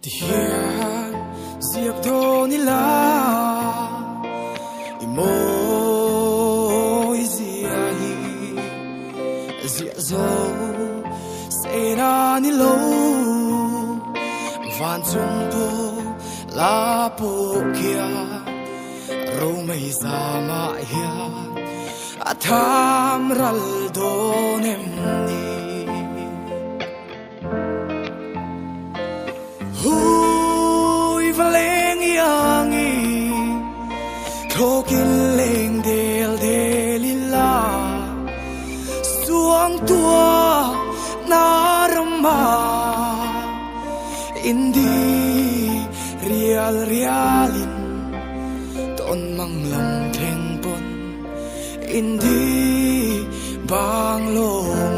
Tiyan ziak do nila imo iziahi zia zo sena nilo van chung po la po kia ro mai zama ya atham ral do nem ni hui valeng yangi thokin leng del delila suang tua narama indi rial rialin ton manglam theng pon indi bang long